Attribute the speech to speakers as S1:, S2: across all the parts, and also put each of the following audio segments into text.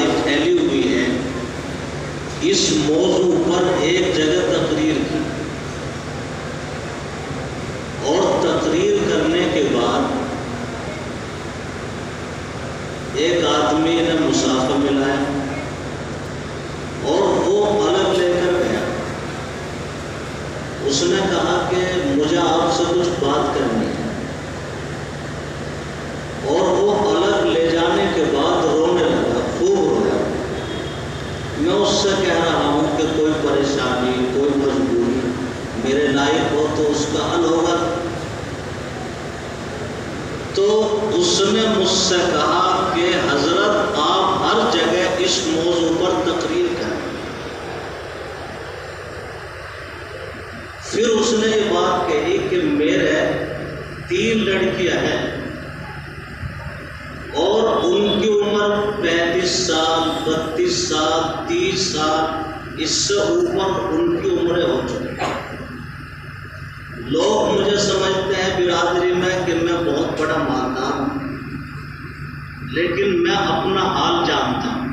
S1: برائی پھیلی ہوئی ہے، اس موضوع پر ایک جگہ تقریر کی اور تقریر کرنے کے بعد ایک آدمی نے مسافہ ملایا اور وہ الگ لے کر گیا۔ اس نے کہا کہ مجھے آپ سے کچھ بات کرنی ہے، اور وہ الگ لے جانے کے بعد رونے لگا، خوب رویا۔ میں اس سے کہہ رہا ہوں کہ کوئی پریشانی، کوئی مجبوری میرے لائق ہو تو اس کا حل ہوگا۔ تو اس نے مجھ سے کہا کہ حضرت آپ ہر جگہ اس موضوع پر تقریر کریں۔ پھر اس نے یہ بات کہی کہ میرے 3 لڑکیاں ہیں اور ان کی عمر 35 سال، 32 سال، 30 سال، اس سے اوپر ان کی عمریں ہو چکی ہیں۔ لوگ مجھے سمجھتے ہیں برادری میں کہ میں بہت بڑا مالدار ہوں، لیکن میں اپنا حال جانتا ہوں۔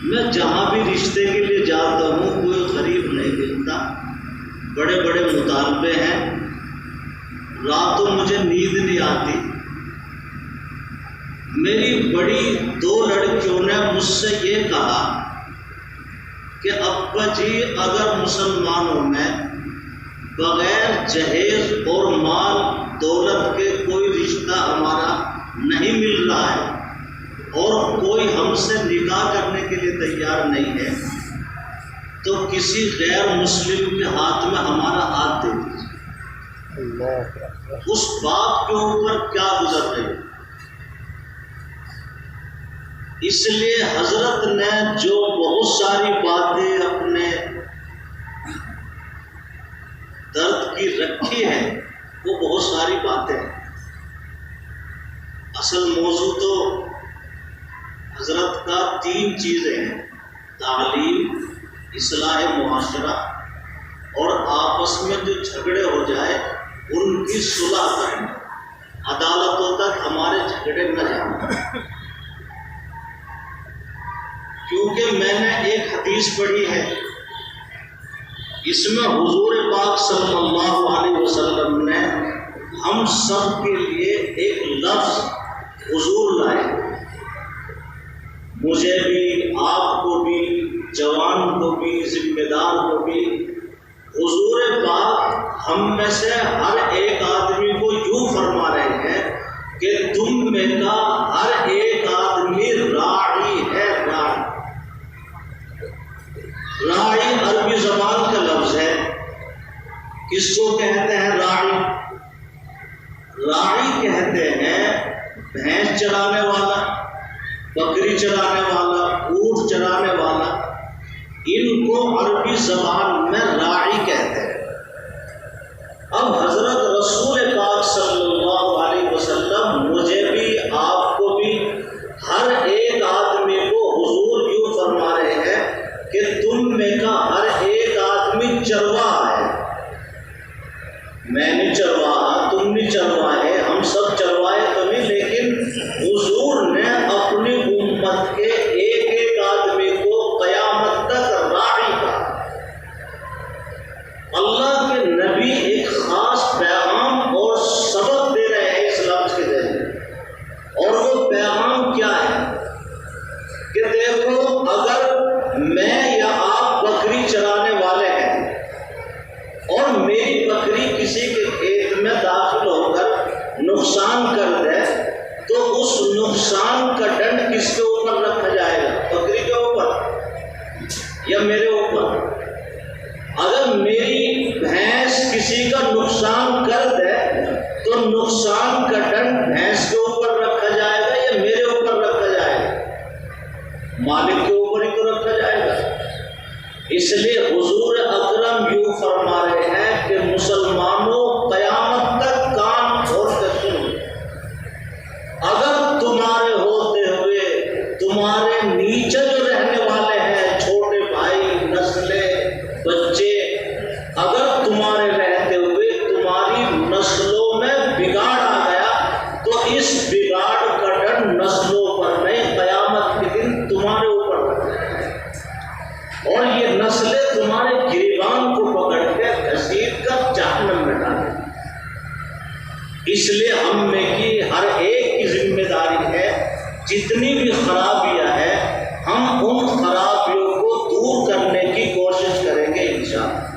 S1: میں جہاں بھی رشتے کے لیے جاتا ہوں کوئی غریب نہیں ملتا، بڑے بڑے مطالبے ہیں، راتوں مجھے نیند نہیں آتی۔ میری بڑی 2 لڑکیوں نے مجھ سے یہ کہا کہ ابا جی اگر مسلمانوں میں بغیر جہیز اور مال دولت کے کوئی رشتہ ہمارا نہیں مل رہا ہے اور کوئی ہم سے نکاح کرنے کے لیے تیار نہیں ہے، تو کسی غیر مسلم کے ہاتھ میں ہمارا ہاتھ دے دیجیے۔ اس بات کے اوپر کیا گزر رہی ہے؟ اس لیے حضرت نے جو بہت ساری باتیں اپنے درد کی رکھی ہے وہ بہت ساری باتیں ہیں۔ اصل موضوع تو حضرت کا 3 چیزیں ہیں: تعلیم، اصلاح معاشرہ اور آپس میں جو جھگڑے ہو جائے ان کی صلح کرنا، عدالتوں تک ہمارے جھگڑے نہ جائیں۔ کیونکہ میں نے ایک حدیث پڑھی ہے، اس میں حضور پاک صلی اللہ علیہ وسلم نے ہم سب کے لیے ایک لفظ حضور لائے، مجھے بھی، آپ کو بھی، جوان کو بھی، ذمہ دار کو بھی۔ حضور پاک ہم میں سے ہر ایک آدمی کو یوں فرما رہے ہیں کہ تم میں کا ہر ایک آدمی راعی ہے۔ راعی عربی زبان کا لفظ ہے۔ کس کو کہتے ہیں راعی؟ راعی کہتے ہیں بھینس چرانے والا، بکری چرانے والا، اونٹ چرانے والا، ان کو عربی زبان میں راعی کہتے ہیں۔ اب حضرت رسول پاک صلی اللہ علیہ وسلم مجھے بھی، آپ کو بھی، ہر ایک آدمی کو حضور یوں فرما رہے ہیں کہ تم میں کا ہر ایک آدمی چرواہا ہے۔ میں نہیں چرواہا، تم نہیں چرواہے، ہم سب چرواہے تو نہیں، لیکن حضور نے اپنی امت کے ایک ایک آدمی کو قیامت تک راعی کہا۔ اللہ کے نبی ایک خاص پیغام اور سبق دے رہے ہیں اس لفظ کے ذریعے، اور وہ پیغام کیا ہے کہ دیکھو، اگر میں یا آپ بکری چرانے والے ہیں اور میری بکری کسی کے کھیت میں داخل ہو کر نقصان کر دے تو اس نقصان کا دنڈ کس کے اوپر رکھا جائے گا؟ بکری کے اوپر یا میرے اوپر؟ اگر میری بھینس کسی کا نقصان کر دے تو نقصان کا دنڈ بھینس کے اوپر رکھا جائے گا یا میرے اوپر رکھا جائے گا؟ مالک کے اوپر ہی تو رکھا جائے گا۔ اس لیے حضور اکرم یوں فرما رہے ہیں کہ مسلمانوں قیامت تک کان کھول کر سنو، اگر تمہارے ہوتے ہوئے تمہارے نیچے جو رہنے والے ہیں، چھوٹے بھائی، نسلیں، بچے، اگر تمہارے رہتے ہوئے تمہاری نسلوں میں بگاڑ آ گیا تو اس بگاڑ کا ڈر نسلوں پر نہیں، قیامت کے دن لیے ہم میں کی ہر ایک کی ذمہ داری ہے، جتنی بھی خرابیاں ہیں ہم ان خرابیوں کو دور کرنے کی کوشش کریں گے انشاءاللہ۔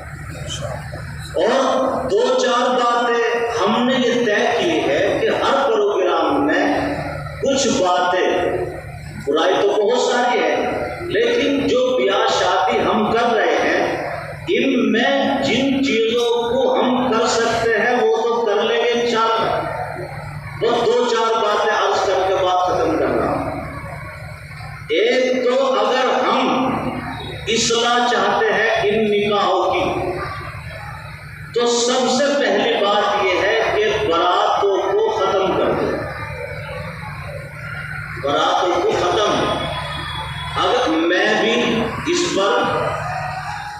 S1: اور دو چار باتیں ہم نے یہ طے کی ہے کہ ہر پروگرام میں کچھ باتیں، برائی تو بہت ساری ہے، لیکن جو بیاہ شادی ہم کر رہے ہیں ان میں جن چیزوں کو ہم کر سکتے ہیں وہ تو کر لیں گے انشاءاللہ۔ بس دو چار باتیں عرض کر کے بات ختم کر رہا ہوں۔ ایک تو اگر ہم اصلاح چاہتے ہیں ان نکاحوں کی تو سب سے پہلی بات یہ ہے کہ براتوں کو ختم کر دیں، براتوں کو ختم۔ اگر میں بھی اس پر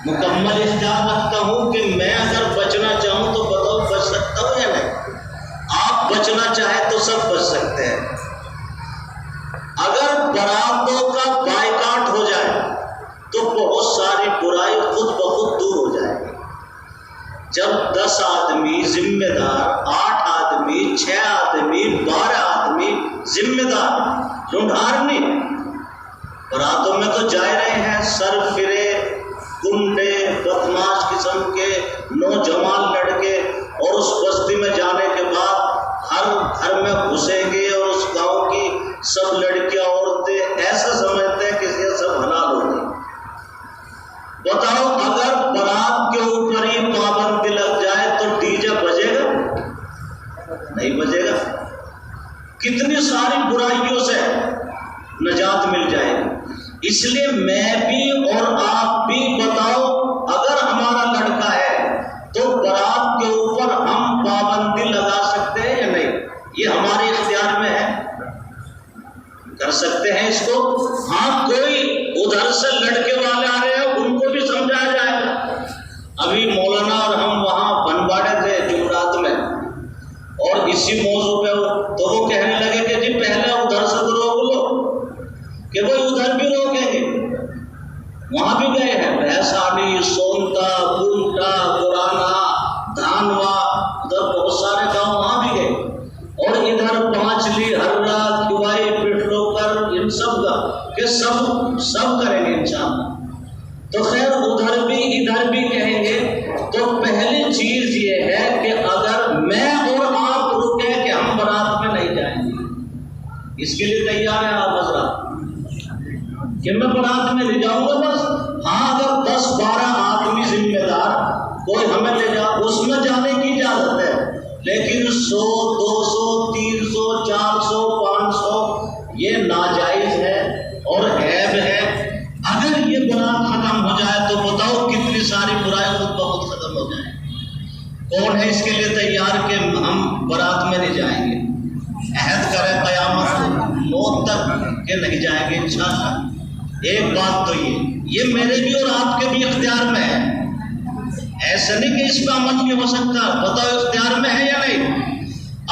S1: مکمل اختیار رکھتا ہوں کہ میں اگر بچنا چاہوں تو بتاؤ بچ سکتا ہوں یا نہیں؟ آپ بچنا چاہیں تو سب بچ سکتے ہیں۔ اگر براتوں کا بائیکاٹ ہو جائے تو بہت ساری برائی خود بخود دور ہو جائے گی۔ جب 10 آدمی ذمہ دار، 8 آدمی، 6 آدمی، 12 آدمی ذمہ دار، ڈھونڈھار نہیں، براتوں میں تو جائے رہے ہیں، سر فرے گنڈے بدماش قسم کے نوجوان لڑکے، اور اس بستی میں جانے کے بعد ہر گھر میں گھسیں گے اور اس گاؤں کی سب لڑکیاں عورتیں ایسا سمجھتے ہیں کہ یہ سب حلال ہو گئی۔ بتاؤ اگر برات کے اوپر ہی پابندی لگ جائے تو ڈی جے بجے گا؟ نہیں بجے گا۔ کتنی ساری برائیوں سے نجات مل جائے گی۔ اس لیے میں بھی اور آپ بھی بتاؤ اگر ہمارا لڑکا ہے تو برات کے اوپر ہم پابندی لگا سکتے ہیں یا نہیں؟ یہ ہمارے اختیار میں ہے، کر سکتے ہیں اس کو۔ ہاں کوئی ادھر سے لڑکے والے آ رہے ہیں ان کو بھی سمجھایا جائے گا۔ ابھی مولانا اور ہم وہاں بنواڑے تھے جمعرات میں، اور اسی موضوع پہ تو وہ کہنے لگے کہ جی پہلے ادھر سے تو روک لو، کہ وہ ادھر بھی روکیں گے۔ وہاں بھی گئے ہیں، بھیسانی، سونتا، گنٹا، گورانا، دھانوا، ادھر بہت سارے گاؤں وہاں بھی گئے، اور ادھر پانچلی، ہررا، کھوائی، پٹلوکر، ان سب کا کہ سب کریں گے انشاءاللہ۔ تو خیر ادھر بھی ادھر بھی کہیں گے۔ تو پہلی چیز یہ ہے کہ اگر میں اور آپ رکیں کہ ہم برات میں نہیں جائیں گے، اس کے لیے تیار ہے آپ حضرات کہ میں برات میں لے جاؤں گا بس؟ ہاں اگر 10-12 آدمی ذمہ دار کوئی ہمیں لے جا، اس میں جانے کی اجازت ہے، لیکن 100، 200، 300، 400، 500 یہ ناجائز ہے اور عیب ہے۔ اگر یہ برات ختم ہو جائے تو بتاؤ کتنی ساری برائی خود بخود ختم ہو جائے۔ کون ہے اس کے لیے تیار کہ ہم برات میں نہیں جائیں گے؟ عہد کریں قیامت موت تک کہ نہیں جائیں گے انشاءاللہ۔ ایک بات تو یہ میرے بھی اور آپ کے بھی اختیار میں ہے، ایسا نہیں کہ اس پہ عمل نہیں ہو سکتا۔ بتاؤ اختیار میں ہے یا نہیں؟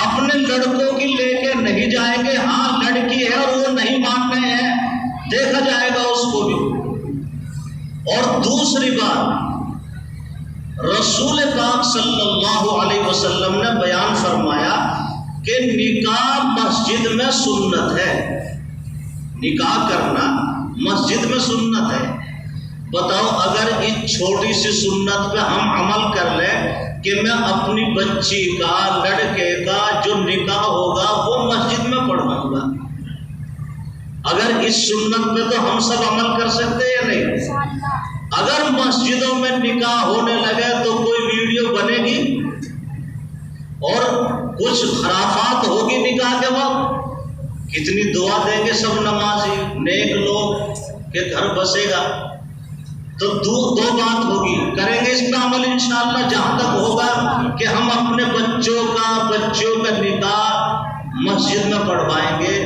S1: اپنے لڑکوں کی لے کے نہیں جائیں گے، ہاں لڑکی ہے اور وہ نہیں مان رہے ہیں، دیکھا جائے گا اس کو بھی۔ اور دوسری بات، رسول پاک صلی اللہ علیہ وسلم نے بیان فرمایا کہ نکاح مسجد میں سنت ہے، نکاح کرنا مسجد میں سنت ہے۔ بتاؤ اگر اس چھوٹی سی سنت پہ ہم عمل کر لیں کہ میں اپنی بچی کا، لڑکے کا جو نکاح ہوگا وہ مسجد میں پڑھاؤں گا، اگر اس سنت پہ تو ہم سب عمل کر سکتے ہیں یا نہیں؟ اگر مسجدوں میں نکاح ہونے لگے تو کوئی ویڈیو بنے گی اور کچھ خرافات ہوگی نکاح کے وقت، کتنی دعا دیں گے سب نمازی نیک لوگ کہ گھر بسے گا۔ تو دو بات ہوگی، کریں گے اس پہ عمل انشاءاللہ جہاں تک ہوگا کہ ہم اپنے بچوں کا نکاح مسجد میں پڑھوائیں گے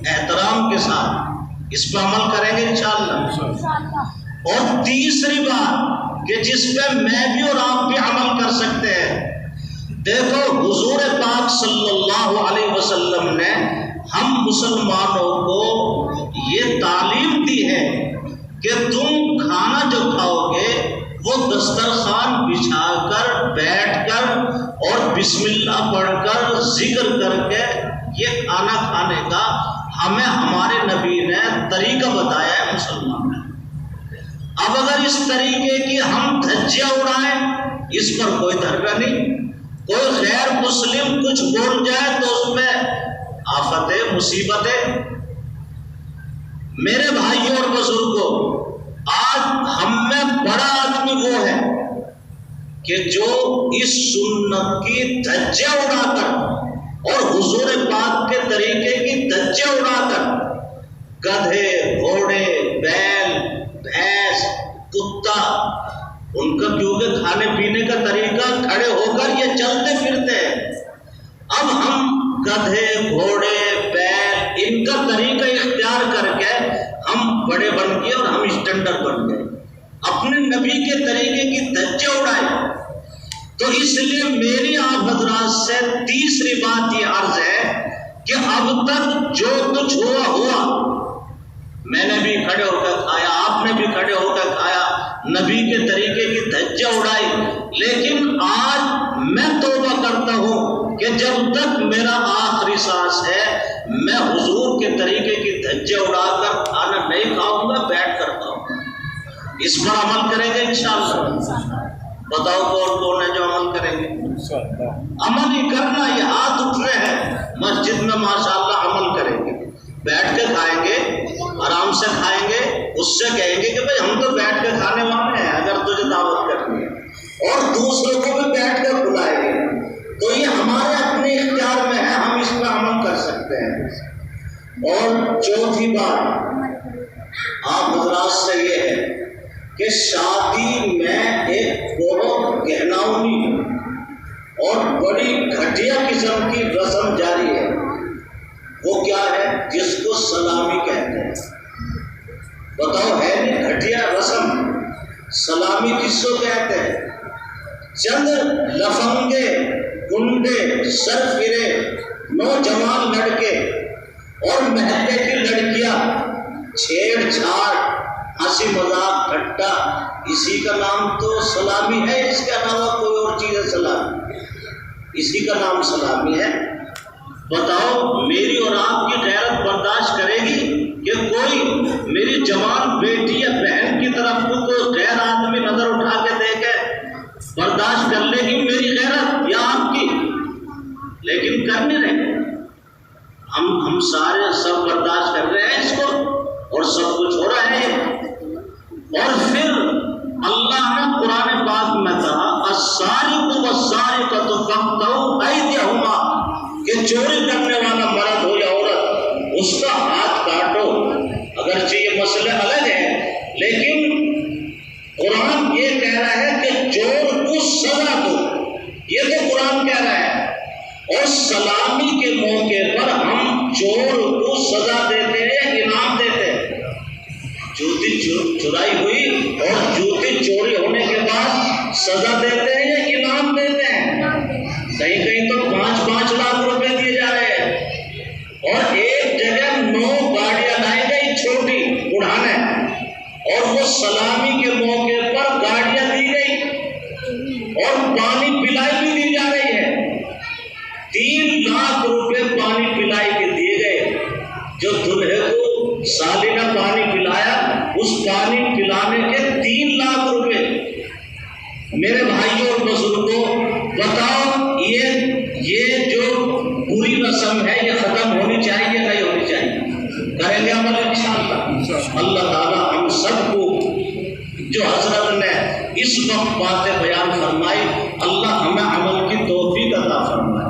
S1: احترام کے ساتھ، اس پہ عمل کریں گے انشاءاللہ۔ اور تیسری بات کہ جس پہ میں بھی اور آپ بھی عمل کر سکتے ہیں، دیکھو حضور پاک صلی اللہ علیہ وسلم نے ہم مسلمانوں کو یہ تعلیم دی ہے کہ تم کھانا جو کھاؤ گے وہ دسترخوان بچھا کر بیٹھ کر اور بسم اللہ پڑھ کر ذکر کر کے یہ کھانا کھانے کا ہمیں ہمارے نبی نے طریقہ بتایا ہے مسلمان نے۔ اب اگر اس طریقے کی ہم دھجیاں اڑائیں، اس پر کوئی دھرنا نہیں۔ کوئی غیر مسلم کچھ بول جائے تو اس میں آفتیں، مصیبتیں۔ میرے بھائیوں اور بزرگوں، آج ہم میں بڑا آدمی وہ ہے کہ جو اس سنت کی دھجیاں اڑا کر اور حضور پاک کے طریقے کی دھجیاں اڑا کر گدھے، گھوڑے، بیل، بھینس، کتا، ان کا کیونکہ کھانے پینے کا طریقہ کھڑے ہو کر یہ چلتے پھرتے ہیں۔ اب ہم گدھے، گھوڑے، بیل، ان کا طریقہ اختیار کر کے ہم بڑے بن گئے اور ہم اسٹینڈرڈ بن گئے، اپنے نبی کے طریقے کی دھجیاں اڑائے۔ تو اس لیے میری آپ حضرات سے تیسری بات یہ عرض ہے کہ اب تک جو کچھ ہوا، میں نے بھی کھڑے ہو کر کھایا، آپ نے بھی کھڑے ہو کر کھایا، نبی کے طریقے کی دھجیاں اڑائی، لیکن آج میں توبہ کرتا ہوں کہ جب تک میرا آخری سانس ہے میں حضور کے طریقے کی دھجیاں اڑا کر کھانا نہیں کھاؤں گا، بیٹھ کر کھاؤں گا۔ اس پر عمل کریں گے انشاءاللہ؟ بتاؤ کون کون ہے جو عمل کریں گے؟ عمل ہی کرنا، یہ ہاتھ اٹھنے ہیں مسجد میں، ماشاءاللہ عمل کریں گے، بیٹھ کے کھائیں گے، آرام سے کھائیں گے، اس سے کہیں گے کہ بھئی ہم تو بیٹھ کے کھانے والے ہیں اگر تجھے دعوت کرنی ہے، اور دوسروں کو بھی بیٹھ کر بلائیں گے۔ تو یہ ہمارے اپنے اختیار میں ہے، ہم اس پر عمل کر سکتے ہیں۔ اور چوتھی بات آپ حضرات سے یہ ہے کہ شادی میں ایک بہت گہناؤنی اور بڑی گھٹیا قسم کی رسم جاری ہے، وہ کیا ہے؟ جس کو سلامی کہتے ہیں۔ بتاؤ، ہے نہیں گھٹیا رسم؟ سلامی کس کو کہتے ہیں؟ چند لفنگے، گنڈے، سرفرے، نوجوان لڑکے اور محلے کی لڑکیاں چھیڑ چھاڑ، ہنسی مذاق، ٹھٹا، اسی کا نام تو سلامی ہے، اس کے علاوہ کوئی اور چیز ہے سلامی؟ اسی کا نام سلامی ہے۔ بتاؤ، میری اور آپ کی غیرت برداشت کرے گی کہ کوئی میری جوان بیٹی یا بہن کی طرف کو کوئی غیر آدمی نظر اٹھا کے دیکھے؟ برداشت کر لے گی میری غیرت یا آپ کی؟ لیکن کر نہیں رہے، ہم سارے سب برداشت کر رہے ہیں اس کو، اور سب کچھ ہو رہا ہے۔ اور پھر اللہ نے قرآن پاک میں کہا السارق والسارقۃ فاقطعوا ایدیہما، کہ چوری کرنے والا مرد ہو یا عورت اس کا ہاتھ کاٹو۔ اگرچہ یہ مسئلے الگ ہیں، لیکن قرآن یہ کہہ رہا ہے کہ چور کو سزا دو، یہ تو قرآن کہہ رہا ہے۔ اور سلامی کے موقع پر ہم چور کو سزا دیتے ہیں یا انعام دیتے ہیں؟ جوتی چرائی ہوئی اور جوتی چوری ہونے کے بعد سزا دیتے ہیں یا انعام دیتے ہیں؟ کہیں کہیں تو 5-5 لاکھ روپے دیے جا رہے ہیں، اور ایک جگہ 9 گاڑیاں لائی گئی چھوٹی اڑانے، اور وہ سلامی کے موقع پر گاڑیاں دی گئی اور پانی پلائی بھی دی جا رہی ہے۔ 3 لاکھ روپے پانی پلائی کے دیے گئے۔ جو دلہے کو سالانہ پانی پلایا، اس پانی پلانے کے 3 لاکھ روپے۔ میرے بھائیوں اور بزرگوں، بتاؤ یہ جو بری رسم ہے یہ ختم ہونی چاہیے نہیں ہونی چاہیے؟ کریں گے عمل انشاءاللہ؟ اللہ تعالیٰ ہم سب کو جو حضرت نے اس وقت باتیں بیان فرمائی، اللہ ہمیں عمل کی توفیق عطا فرمائے۔